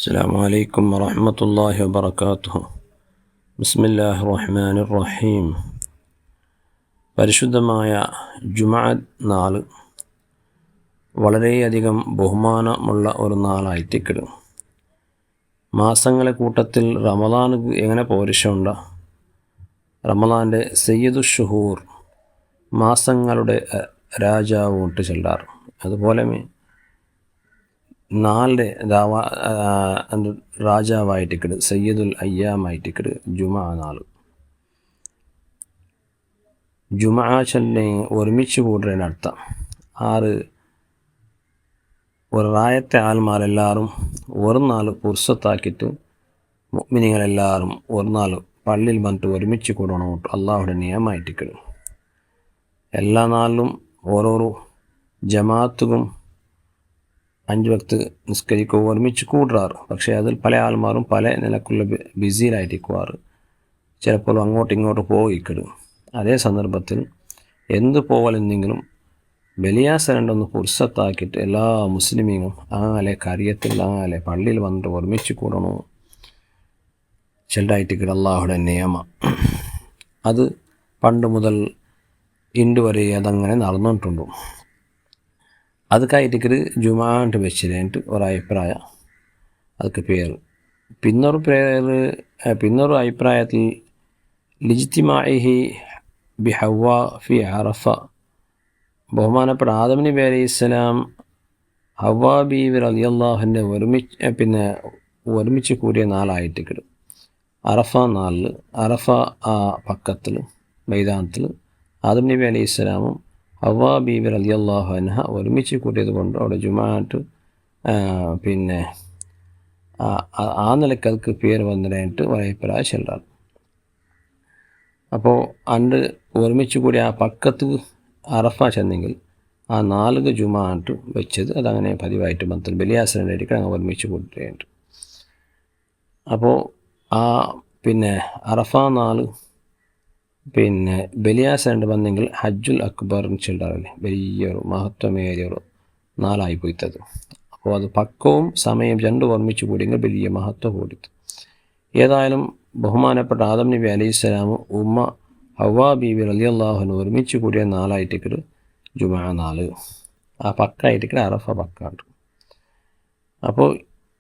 السلام عليكم ورحمة الله وبركاته. بسم الله الرحمن الرحيم. പരിശുദ്ധമായ ജുമഅത്ത് നാൾ വളരെയധികം ബഹുമാനമുള്ള ഒരു നാളായിട്ടിക്കട്. മാസങ്ങളെ കൂട്ടത്തിൽ റമദാൻ എങ്ങനെ പോരിഷമുണ്ട, റമദാൻ്റെ സയ്യിദു ഷുഹൂർ, മാസങ്ങളുടെ രാജാവ് കൊണ്ട് ചെല്ലാറ്. അതുപോലെ നാളിൻ്റെ രാജാവായിട്ടിക്കട്, സയ്യിദുൽ അയ്യാമായിട്ടിക്കട് ജുമഅ നാൾ. ജുമഅ ചൊല്ലി ഒരുമിച്ച് കൂടുന്നതിനർത്ഥം ഒരു റായത്തെ ആൽമാരെല്ലാവരും ഒരു നാൾ പുർസത്താക്കിയിട്ട് മുഅ്മിനീങ്ങളെല്ലാവരും ഒരു നാൾ പള്ളിയിൽ വന്നിട്ട് ഒരുമിച്ച് കൂടണം. അള്ളാഹുടെ നിയമമായിട്ടിക്കട്. എല്ലാ നാളിലും ഓരോരോ ജമാഅത്തും 5 വക്ത് നിസ്കരിക്കുക ഒരുമിച്ച് കൂടാറ്. പക്ഷേ അതിൽ പല ആൾമാരും പല നിലക്കുള്ള ബിസിയിലായിട്ടിരിക്കുവാറ്. ചിലപ്പോൾ അങ്ങോട്ടും ഇങ്ങോട്ട് പോയിക്കിടും. അതേ സന്ദർഭത്തിൽ എന്ത് പോകലെന്തെങ്കിലും ബലിയാസരണ്ടൊന്ന് പുർസത്താക്കിയിട്ട് എല്ലാ മുസ്ലിമീങ്ങളും അങ്ങനെ കാര്യത്തിൽ അങ്ങനെ പള്ളിയിൽ വന്നിട്ട് ഒരുമിച്ച് കൂടണോ ചെല്ലായിട്ടിക്കട് അള്ളാഹുടെ നിയമം. അത് പണ്ട് മുതൽ ഇன்று വരെ അതങ്ങനെ നടന്നിട്ടുണ്ട്. ಅದಕ್ಕಾಗಿಟ್ಟಿക്കട് ജുമാഅത്ത് വെച്ചിട്ട് ഒരഭിപ്രായം, അതൊക്കെ പേര്. പിന്നൊരു അഭിപ്രായത്തിൽ ലിജ്തിമാഇഹി ബി ഹവ്വ ഫി അറഫ, ബഹുമാനപ്പെട്ട ആദം നബി അലൈഹിസ്സലാം ഹവ്വ ബീവി റളിയല്ലാഹു അൻഹ ഒരുമിച്ച് കൂടിയ നാളായിട്ടിക്കട്. അറഫ നാളിൽ, അറഫ ആ പക്കത്തിൽ മൈതാനത്തിൽ ആദം നബി അലൈഹിസ്സലാമും ഹവ്വ ബീവി റളിയല്ലാഹു അൻഹ ഒരുമിച്ച് കൂട്ടിയത് കൊണ്ട് അവിടെ ജുമാഅത്ത് ആ നിലയ്ക്ക് അതിക്ക് പേര് വന്നതായിട്ട് ഒരഭിപ്രായം ചെല്ലാറ്. അപ്പോൾ അണ്ട് ഒരുമിച്ച് കൂടി ആ പക്കത്ത് അറഫ ചെന്നെങ്കിൽ ആ 4 ജുമാഅത്ത് വെച്ചത് അതങ്ങനെ പതിവായിട്ട് ബന്ധത്തിൽ ബലിയാസരൻ്റെ അടിക്കൽ അങ്ങനെ ഒരുമിച്ച് കൂട്ടുകയുണ്ട്. അപ്പോൾ ആ അറഫ നാൾ ബലിയാസരണ്ട് വന്നെങ്കിൽ ഹജ്ജുൽ അക്ബറിന് ചെല്ലാറില്ലേ, വലിയൊരു മഹത്വമേറിയൊരു നാളായിപ്പോയിത്തത്. അപ്പോൾ അത് പക്കവും സമയം രണ്ടും ഓർമ്മിച്ച് കൂടിയെങ്കിൽ വലിയ മഹത്വം കൂടിയത്. ഏതായാലും ബഹുമാനപ്പെട്ട ആദം നബി അലൈഹിസ്സലാമും ഉമ്മ ഹവ്വ ബീവി റളിയല്ലാഹു അൻഹ ഒരുമിച്ച് കൂടിയ നാളായിട്ടിക്കട് ജുമഅ നാൾ. ആ പക്കായിട്ടിക്കട് അറഫ പക്കാണ്ട്. അപ്പോൾ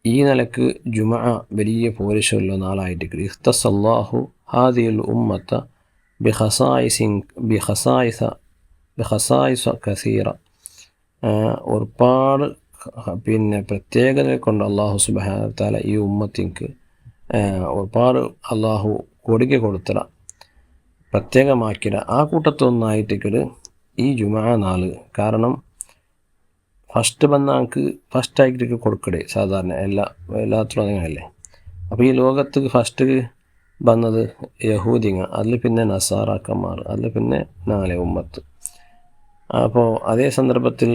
ഈ നിലക്ക് ജുമഅ വലിയ പോരിഷമുള്ള നാളായിട്ടിക്കട്. ഇഖ്തസല്ലാഹു ഹാദിഹിൽ ഉമ്മത്ത ബിഖസായിസ കസീറ, ഒരുപാട് പ്രത്യേകതകൾ കൊണ്ട് അള്ളാഹു സുബ്ഹാനഹു വ തആല ഈ ഉമ്മത്തിക്ക് ഒരുപാട് അള്ളാഹു കൊടുത്തറ പ്രത്യേകമാക്കിയ ആ കൂട്ടത്തൊന്നായിട്ടിക്കട് ഈ ജുമഅ നാൾ. കാരണം ഫസ്റ്റ് വന്നാൾക്ക് ഫസ്റ്റായിട്ട് കൊടുക്കടേ സാധാരണ എല്ലാത്തിലും അങ്ങനെയല്ലേ. അപ്പോൾ ഈ ലോകത്ത് ഫസ്റ്റ് വന്നത് യഹൂദിങ്ങൾ, അതിൽ പിന്നെ നസാറാക്കന്മാർ, അതിൽ പിന്നെ നാളെ ഉമ്മത്ത്. അപ്പോൾ അതേ സന്ദർഭത്തിൽ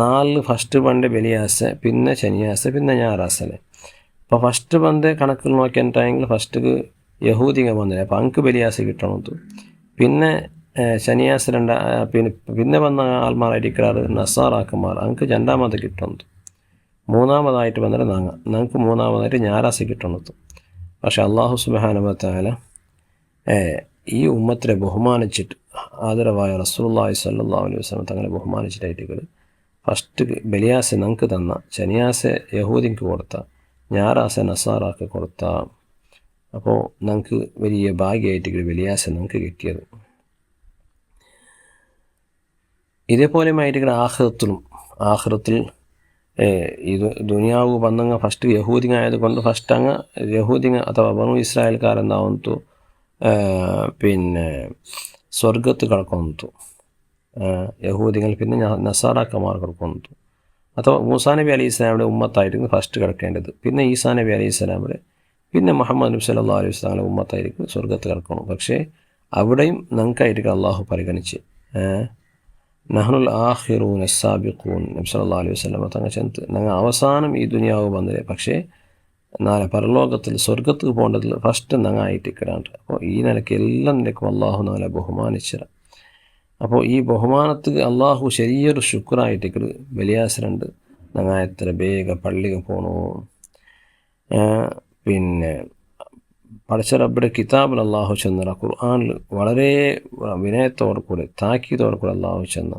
4 ഫസ്റ്റ് പണ്ട് ബലിയാസ, പിന്നെ ശനിയാസ, പിന്നെ ഞായറാസല്ലേ. അപ്പോൾ ഫസ്റ്റ് പണ്ട് കണക്കിൽ നോക്കിയിട്ടുണ്ടെങ്കിൽ ഫസ്റ്റ് യഹൂദിങ്ങൾ വന്നില്ല, അപ്പോൾ അങ്ക് ബലിയാസ കിട്ടണത്. പിന്നെ ശനിയാസ പിന്നെ വന്ന ആൾമാരായിരിക്കാറ് നസാറാക്കന്മാർ, അങ്ക് രണ്ടാമത് കിട്ടുന്നത്. മൂന്നാമതായിട്ട് വന്നിട്ട് ഞങ്ങൾക്ക് മൂന്നാമതായിട്ട് ഞായറാസ കിട്ടുന്നത്. പക്ഷെ അള്ളാഹു സുബ്ഹാനഹു വ തആല ഈ ഉമ്മത്തിനെ ബഹുമാനിച്ചിട്ട് ആദരവായ റസൂലുള്ളാഹി സ്വല്ലല്ലാഹു അലൈഹി വസല്ലം തങ്ങളെ ബഹുമാനിച്ചിട്ടായിട്ട് ഫസ്റ്റ് ബലിയാസ ഞങ്ങൾക്ക് തന്ന, ശനിയാസ യഹൂദിക്ക് കൊടുത്ത, ഞായറാസ നസാറാക്ക് കൊടുത്ത. അപ്പോൾ ഞങ്ങൾക്ക് വലിയ ഭാഗ്യമായിട്ട് ബലിയാസ ഞങ്ങൾക്ക് കിട്ടിയത്. ഇതേപോലെ ആയിട്ട് ആഖിറത്തിൽ ഇത് ദുനിയാവ് വന്നങ്ങ് ഫസ്റ്റ് യഹൂദിങ്ങ ആയതുകൊണ്ട് ഫസ്റ്റ് അങ്ങ് യഹൂദിങ്ങ അഥവാ ബനു ഇസ്രായേൽക്കാരെന്നാവുന്നു സ്വർഗത്ത് കിടക്കുന്നു. യഹൂദികൾ പിന്നെ നസാറാക്കന്മാർ കിടക്കുന്നു. അഥവാ മൂസാ നബി അലൈഹി സ്വലാമിൻ്റെ ഉമ്മത്തായിരിക്കും ഫസ്റ്റ് കിടക്കേണ്ടത്. പിന്നെ ഈസാ നബി അലൈഹി സ്വലാമിൻ്റെ, പിന്നെ മുഹമ്മദ് നബി സല്ലല്ലാഹു അലൈഹി വസല്ലം ഉമ്മത്തായിരിക്കും സ്വർഗത്ത് കിടക്കണം. പക്ഷേ അവിടെയും ഞങ്ങൾക്കായിരിക്കും അള്ളാഹു പരിഗണിച്ച് നഹ്നുൽ ആഖിറൂന സാബിഖൂൻ നബി സല്ലല്ലാഹു അലൈഹി വസല്ലം തങ്ങൾ ചെന്ന് ഞങ്ങൾ അവസാനം ഈ ദുനിയാവ് വന്നില്ലേ. പക്ഷേ നാളെ പരലോകത്തിൽ സ്വർഗത്ത് പോകേണ്ടതിൽ ഫസ്റ്റ് ഞങ്ങൾ ആയിട്ടിക്കിടാണ്ട്. അപ്പോൾ ഈ നിലയ്ക്ക് എല്ലാ നിലയ്ക്കും അള്ളാഹു നാളെ ബഹുമാനിച്ചിട. അപ്പോൾ ഈ ബഹുമാനത്തിന് അള്ളാഹു ശരിയൊരു ശുക്രായിട്ടിക്കട് ബലിയാസരണ്ട് ഞങ്ങൾ എത്ര വേഗം പള്ളിക്ക് പോകണോ. പിന്നെ പടച്ച റബ്ബിയുടെ കിതാബിൽ അള്ളാഹു ചെന്ന ഖുർആനിൽ വളരെ വിനയത്തോടു കൂടി താക്കീതോടു കൂടി അള്ളാഹു ചെന്ന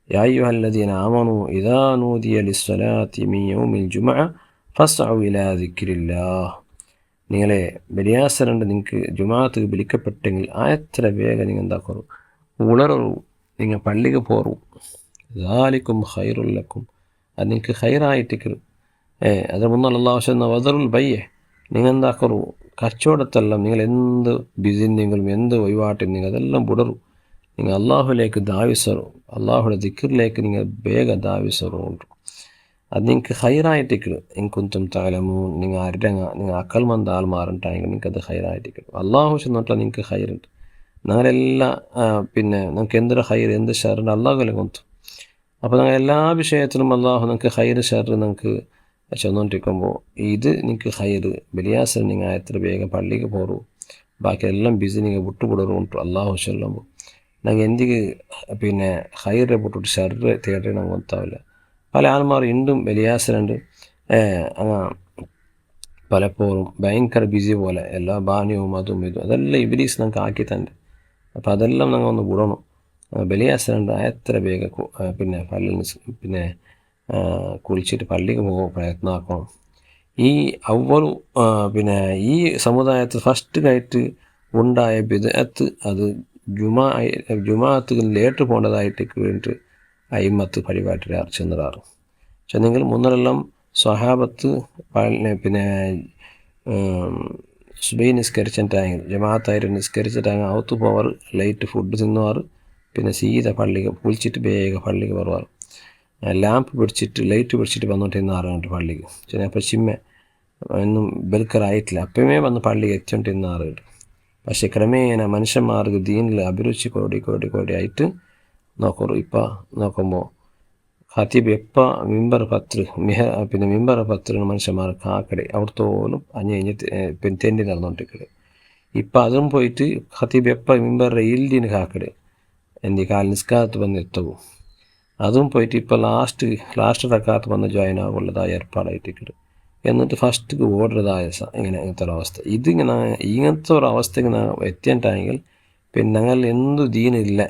യാ അയ്യുഹല്ലദീന ആമനൂ ഇദാ നൂദിയ ലിസ്സലാത്തി മിൻ യൗമിൽ ജുമുഅ ഫസ്അഉ ഇലാ ദിക്രില്ലാഹ്. നിങ്ങളെ ബലിയാസരണ്ട് നിങ്ങൾക്ക് ജുമാഅത്ത് വിളിക്കപ്പെട്ടെങ്കിൽ എത്ര വേഗം നിങ്ങൾ എന്താക്കൂ ഉളറൂ, നിങ്ങൾ പള്ളിക്ക് പോറൂ. ദാലിക്കും ഖൈറുൽ ലക്കും, അത് നിങ്ങൾക്ക് ഖൈറായിട്ട്. അതിന് മുന്നേ അല്ലാഹു ചെന്ന വദറുൽ ബയ്യ, നിങ്ങൾ എന്താക്കൂ കച്ചവടത്തെല്ലാം നിങ്ങൾ എന്ത് ബിസിനെങ്കിലും എന്ത് ഒഴിവാട്ടും നിങ്ങൾ അതെല്ലാം വിടറൂ. നിങ്ങൾ അള്ളാഹുലേക്ക് ദാവിസറു, അള്ളാഹുടെ ദിക്റിലേക്ക് നിങ്ങൾ വേഗം ദാവിസറു ഉണ്ട്. അത് നിങ്ങൾക്ക് ഹൈറായിട്ടിക്കും. എനിക്കൊന്നും താലമോ നിങ്ങൾ അരങ്ങ നിങ്ങൾ അക്കൽമന്ത് ആൾമാറുണ്ടായെങ്കിൽ നിങ്ങൾക്കത് ഹൈറായിട്ടിക്കും. അള്ളാഹു ചെന്നിട്ട് നിങ്ങൾക്ക് ഹൈറുണ്ട്. ഞങ്ങളെല്ലാം പിന്നെ നിങ്ങൾക്ക് എന്തൊരു ഹൈർ എന്ത് ഷെറുണ്ട് അള്ളാഹുലെ കൊന്തു. അപ്പോൾ ഞങ്ങൾ എല്ലാ വിഷയത്തിലും അള്ളാഹു നിങ്ങൾക്ക് ഹൈർ ഷെറ് നിങ്ങൾക്ക് ചെന്നുകൊണ്ടിരിക്കുമ്പോൾ ഇത് നിങ്ങൾക്ക് ഹൈറ് ബലിയാസർ നിങ്ങൾ എത്ര വേഗം പള്ളിക്ക് പോറൂ, ബാക്കി എല്ലാം ബിസി നിങ്ങൾ വിട്ടുപിടറും ഉണ്ട് അള്ളാഹു ചെല്ലുമ്പോൾ. ഞങ്ങൾ എന്തിക്ക് പിന്നെ ഹൈറെ വിട്ടിട്ട് ഷെറ് തേടി ഞങ്ങൾ ഒത്താവില്ല. പല ആൾമാർ ഇണ്ടും ബലിയാസരുണ്ട് പലപ്പോഴും ഭയങ്കര ബിസി പോലെ എല്ലാ ബാന്യവും അതും ഇതും അതെല്ലാം ഇബ്ലീസ് ഞങ്ങൾക്ക് ആക്കി തന്നെ. അപ്പോൾ അതെല്ലാം ഞങ്ങൾ ഒന്ന് വിടണം. ബലിയാസരുണ്ട് എത്ര വേഗം പിന്നെ പള്ളിയിൽ പിന്നെ കുളിച്ചിട്ട് പള്ളിക്ക് പോകാൻ പ്രയത്നമാക്കണം. ഈ അവ്വലു പിന്നെ ഈ സമുദായത്തിൽ ഫസ്റ്റായിട്ട് ഉണ്ടായ ബിദ്അത്ത് അത് ജുമാഅത്ത് ലേറ്റ് പോകേണ്ടതായിട്ട് വേണ്ടിയിട്ട് അയിമത്ത് പരിപാടി ചെന്നിടാറ്. ചെന്നെങ്കിൽ മുന്നിലെല്ലാം സ്വഹാബത്ത് പിന്നെ സുബൈ നിസ്കരിച്ചിട്ടായെങ്കിൽ ജമാഅത്തായിട്ട് നിസ്കരിച്ചിട്ടായെങ്കിൽ അകത്ത് പോവാറ്, ലൈറ്റ് ഫുഡ് തിന്നുവാറ്, പിന്നെ സീത പള്ളിക്ക് കുളിച്ചിട്ട് വേഗം പള്ളിക്ക് വരുവാറ്. ലാമ്പ് പിടിച്ചിട്ട് ലൈറ്റ് പിടിച്ചിട്ട് വന്നിട്ട് ഇന്നാറുണ്ട് പള്ളിക്ക്. ചിലപ്പോൾ ചിമ്മ ഒന്നും ബൽക്കറായിട്ടില്ല അപ്പമേ വന്ന് പള്ളിക്ക് എത്തിയിട്ട് ഇന്നാറുണ്ട്. പക്ഷേ ക്രമേണ മനുഷ്യന്മാർക്ക് ദീനിൽ അഭിരുചി കോടി ആയിട്ട് നോക്കൂ. ഇപ്പം നോക്കുമ്പോൾ ഖത്തീബ് എപ്പോൾ പിന്നെ മിമ്പർ പത്ര മനുഷ്യന്മാർ കാക്കടെ അവിടത്തോലും അഞ്ഞ് പിന്നെ തെണ്ടി നടന്നുകൊണ്ടിരിക്കടെ. ഇപ്പം അതും പോയിട്ട് ഖത്തീബ് എപ്പോൾ മിമ്പറുടെ ഇല്ലിന് കാക്കടെ എൻ്റെ കാൽ നിസ്കാരത്ത് വന്ന് എത്തവും അതും പോയിട്ട് ഇപ്പോൾ ലാസ്റ്റ് റക്കാത്ത് വന്ന് ജോയിൻ ആകുള്ളതായ ഏർപ്പാടായിട്ടിരിക്കട്. എന്നിട്ട് ഫസ്റ്റ് ഓർഡറതായ ഇങ്ങനത്തെ ഒരവസ്ഥ. ഇങ്ങനത്തെ ഒരവസ്ഥയ്ക്ക് എത്തിയിട്ടാണെങ്കിൽ പിന്നെ ഞങ്ങൾ എന്തു ദീനില്ല.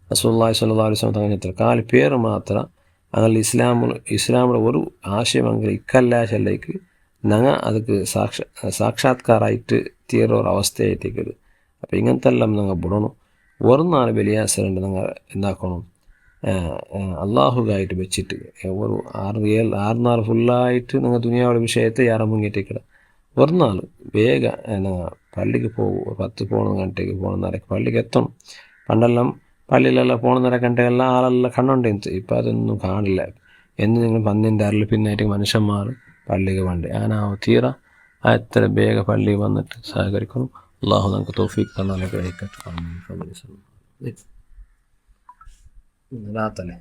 റസൂലുള്ളാഹി സ്വല്ലല്ലാഹു അലൈഹി വസല്ലം തങ്ങൾ കാല് പേര് മാത്രം ഞങ്ങൾ ഇസ്ലാമിലെ ഒരു ആശയമെങ്കിൽ ഇക്കല്ലാശല്ലേക്ക് ഞങ്ങൾ അതൊക്കെ സാക്ഷാത്കാരായിട്ട് തീരൊരവസ്ഥയായിട്ടേക്കത്. അപ്പോൾ ഇങ്ങനത്തെ എല്ലാം ഞങ്ങൾ വിടണം. ഒരു നാല് ബലിയാസരുണ്ട് ഞങ്ങൾ എന്താക്കണം അള്ളാഹുകായിട്ട് വെച്ചിട്ട് ഒരു 6 ഫുള്ളായിട്ട് നിങ്ങൾ ദുനിയാവുടെ വിഷയത്തെ യാറെ മുങ്ങിയിട്ടേക്കിട. ഒരു നാൾ വേഗം പള്ളിക്ക് പോകും. 10 ഗಂಟೆಗೆ പോകണമെന്നരക്ക് പള്ളിക്ക് എത്തണം. പണ്ടെല്ലാം പള്ളിയിലെല്ലാം പോകണമെന്നര ഗಂಟೆಗೆല്ലാം ആളെല്ലാം കണ്ടുകൊണ്ടിരുന്നു. ഇപ്പം അതൊന്നും കാണില്ല. എന്ന് നിങ്ങൾ 12 പിന്നായിട്ട് മനുഷ്യന്മാർ പള്ളിക്ക് വേണ്ടി തീര എത്ര വേഗം പള്ളിയിൽ വന്നിട്ട് സഹകരിക്കണം. അള്ളാഹു നമുക്ക് തൗഫീഖ് തന്നാലേ കഴിക്കട്ടെ. രാത്തല്ലേ